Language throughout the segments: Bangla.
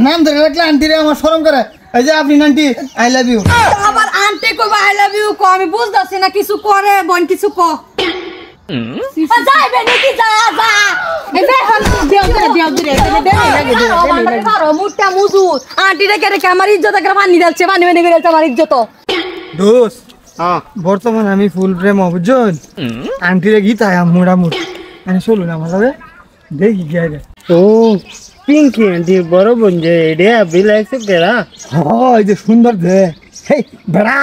নাম ধরে রাখলে আন্টি রে আমার শরম করে। এই যে আপনি আন্টি আই লাভ ইউ। আবার আন্টি কইবা আই লাভ ইউ কো আমি বুঝতাছি না কিছু করে বোন কিছু ক যাইবে নাকি যা যা এই বেহন দেও দে লাগে পারো মুটটা মুজুর আন্টি রে কে আমার ইজ্জত করে পানি ঢালছে পানি পানি করে আমার ইজ্জত দোস বর্তমানে আমি ফুল প্রেম বুঝুন আন্টি রে গীতা মোড়ামুড় মানে চলুন আমার যাবে দেখি কি আগে ও পিঙ্কি আন্টি বড় বোন যে এটা বিলাইছে কেরা এই যে সুন্দর দে হেই বেড়া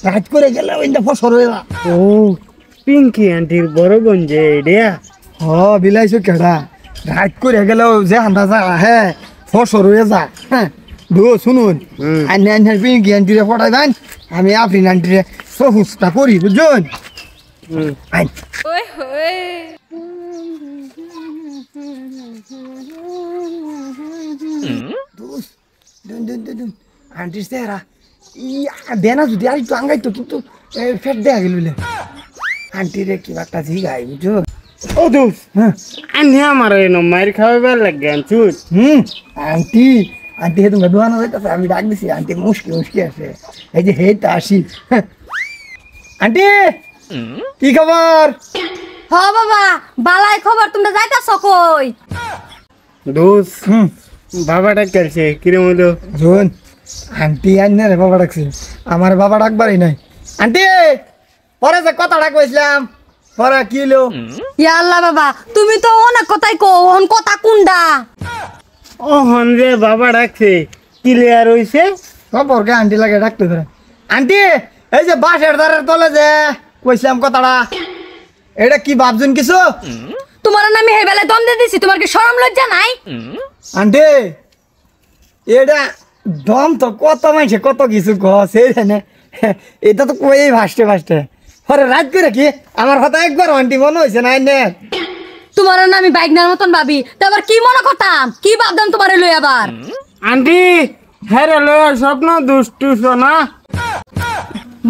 রাত করে গেলে ওইটা ফসর হয়ে যা। ও পিঙ্কি আন্টির বড় বোন যে এটা বিলাইছো কেডা রাত করে গেলে যে হান্দা যা হ্যাঁ ফসর হয়ে যা। হ্যাঁ দো শুনুন আন্টি আন্টি পিঙ্কি আন্টিরে পড়াই দেন আমি আপনি আন্টিরে সহুসটা করি বুঝুন। আন্টির চেহারা দেনা যদি আর একটু আঙ্গাইতো কিন্তু ফেট দেয়া গেল আন্টি রে কি একটা জিগাই বুঝো। ও দোস আন্টি আমার মায়ের খাওয়াবার লাগে আনছুস আন্টি আন্টি হে তোমার দোয়ানো যাইতেছে আমি ডাক দিছি আন্টি মুশকি মুশকি আছে এই যে হে তা আসি। আন্টি কি খবর? হ বাবা বালাই খবর তোমরা যাইতাছ কই? দোস বাবাটা কেলছে কিরম হলো শোন আন্টি আন্না রে বাবা ডাকছে আমার বাবা ডাকবারই নাই। আন্টি পরে যে কথা ডাকছিলাম পরে কি হলো? ইয়া আল্লাহ বাবা তুমি তো অনেক কথাই কো ওহন কথা কুন্ডা ও হন রে বাবা ডাকছে ক্লিয়ার হইছে সম্পর্কে আন্টি লাগে ডাকতে ধরে। আন্টি এই যে বাঁশের ধারের তলে যে কইছিলাম কথাটা এটা কি ভাবছেন কিছু? তোমার নামে হে বেলা দম দিয়ে দিছি তোমার কি শরম লজ্জা নাই? আন্টি এটা দম তো কত মাইছে কত কিছু গছে এটা তো কই ভাসতে ভাসতে পরে রাত করে কি আমার কথা একবার আন্টি মনে হয়েছে না এনে তোমার নামে বাইকনার মতন ভাবি তারপর কি মনে করতাম কি ভাবতাম তোমারে লই আবার আন্টি হ্যাঁ রে লয় স্বপ্ন দুষ্টু সোনা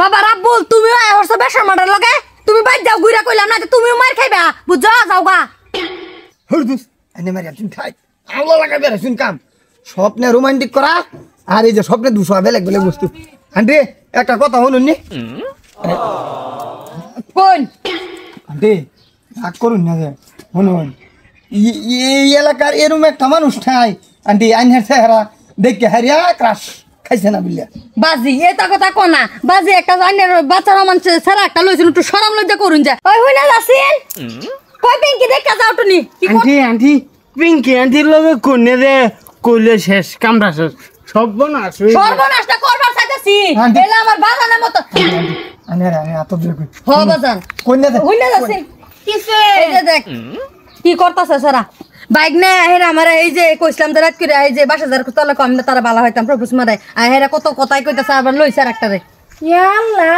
বাবা রাব্বুল তুমিও আইহরছ বেশর মাটার লগে তুমি বাইক যাও ঘুরা কইলাম না তুমিও মার খাইবা বুঝছো যাও গা হরদুস এনে মারি আপনি খাই আল্লাহ লাগাবে রে শুন কাম স্বপ্নে রোমান্টিক করা আর এই যে স্বপ্নে দুশো বেলেগ বেলেগ বস্তু। আন্টি একটা কথা শুনুন নি কোন আন্টি রাগ করুন না যে শুনুন এই এলাকার এরম একটা মানুষ ঠাই আন্টি আইনের চেহারা দেখে হারিয়া ক্রাশ খাইছে না বুঝলে বাজি এটা কথা কোনা বাজি একটা জানের বাচ্চারা মানুষ সারা একটা লইছিল একটু শরম লজ্জা করুন যা ওই হই না যাসিন কই পিঙ্কি দেখা যাও টুনি আন্টি আন্টি পিঙ্কি আন্টির লগে কোনে রে কইলে শেষ কামড়া শেষ সর্বনাশটা করবার চাইতেছি এলা আমার বাজানের মতো আনে এত দূর কই হ বাজান কইনা দে হই না যাসিন কিসে এই যে দেখ কি করতাছে সারা বাইক নে হেরা আমার এই যে কইছিলাম যে রাত করে এই যে 22000 তলে কম না তারা ভালো হইতাম প্রপোজ মারে হেরা কত কথাই কইতাছে আবার লইছে আর একটা রে ইয়াল্লা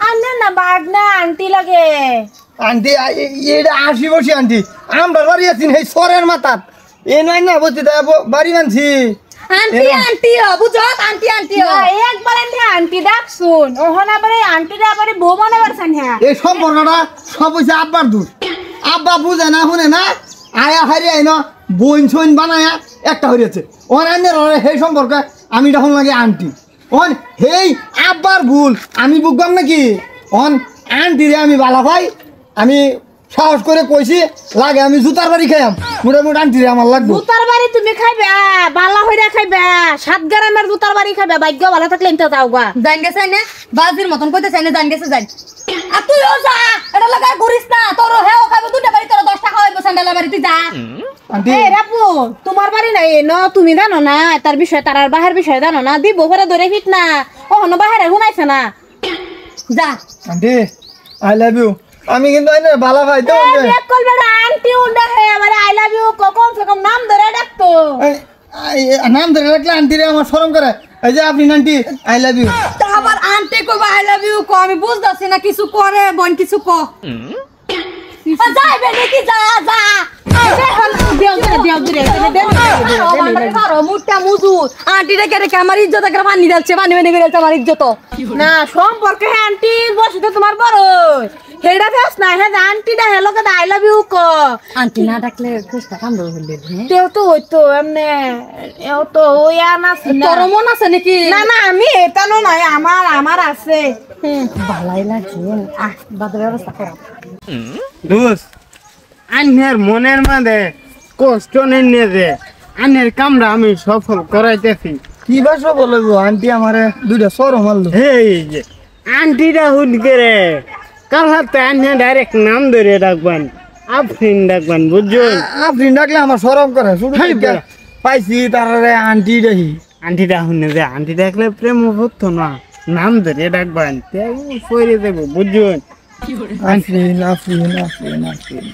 আন্না না বাগনা আন্টি লাগে আন্টি এটা আসি বসি আন্টি আমরা বাড়ি আছি এই সরের মাথাত এ নয় না বলছি বাড়ি মানছি আন্টি আন্টি বুঝো আন্টি আন্টি একবার আন্টি ডাক শুন ওহন আবার আন্টিরা আবার বউ মনে করছেন হ্যাঁ এই সম্পর্কটা সব হইছে আব্বার দূর আব্বা বুঝে না শুনে না আয়া হারি আইন বইন সইন বানায়া একটা হইয়াছে ওর আইনের সেই সম্পর্কে আমি তখন লাগে আন্টি ওন হেই আব্বার ভুল আমি বুঝবাম নাকি অন আন্টি রে আমি বালা ভাই আমি সাহস করে কইছি লাগে আমি জুতার বাড়ি খাইয়াম মোটামুটি আন্টি রে আমার লাগবে জুতার বাড়ি তুমি খাইবে বালা হইরা খাইবে 7 গ্রামের জুতার বাড়ি খাইবে ভাগ্য ভালো থাকলে ইনতে যাও গা জান গেছে না বাজির মতন কইতে চাই না জান গেছে যাই আর তুইও যা এটা লাগা ঘুরিস না তোর হেও খাইবো দুটা বাড়ি তোর 10 টাকা হইবো স্যান্ডেলের বাড়ি তুই যা আন্টি এ রাপু তোমার বাড়ি নাই ন তুমি জানো না তার বিষয় তার আর বাহির বিষয় জানো না দিব করে ধরে ফিট না ওহন বাহিরে হুনাইছে না যা আন্টি আই লাভ ইউ আমি কিন্তু আইনের বালা ভাই তো এক কল বেড়া আন্টি উন্ডা হে আমারে আই লাভ ইউ কখন কম নাম ধরে ডাকতো নাম ধরে রাখলে আন্টি রে আমার শরম করে এই যে আপনি আন্টি আই লাভ ইউ আবার আন্টি কইবা আই লাভ ইউ কো আমি বুঝতাছি না কিছু করে বোন কিছু কো যাইবে নাকি যা যা মুটটা মুজুর আন্টি রেখে রেখে আমার ইজ্জত পানি ঢালছে পানি পানি করে আমার ইজ্জত না সম্পর্কে আন্টি বসে তো তোমার বড় হেডা ফেস না হে আন্টিটা হেলোকে আই লাভ ইউ ক আন্টি না ডাকলে খুশটা কামড় হইলে তেও তো হইতো এমনে এও তো ওয়া না তোর মন আছে নাকি না না আমি এটা নয় আমার আছে ভালাই লাগছে বাদ ব্যবস্থা করা দোস্ত আন্যের মনের মাঝে কষ্ট নেই যে আন্যের কামরা আমি সফল করাইতেছি। কি বাসা বলে গো আন্টি আমারে দুইটা সর মারলো। এই যে আন্টিটা হুট করে কাল হাতে আন্যে ডাইরেক্ট নাম ধরে ডাকবেন, আফরিন ডাকবেন, বুঝছেন? আপনি ডাকলে আমার সরম করে শুধু হেই থেকে বেড়া। পাইছি তারারে আন্টি দেখি। আন্টিটা শুনে যে আন্টি ডাকলে প্রেম হতো না, নাম ধরে ডাকবেন, পরে দেবো, বুঝছেন? আফরিন আফরিন আফরিন আফরিন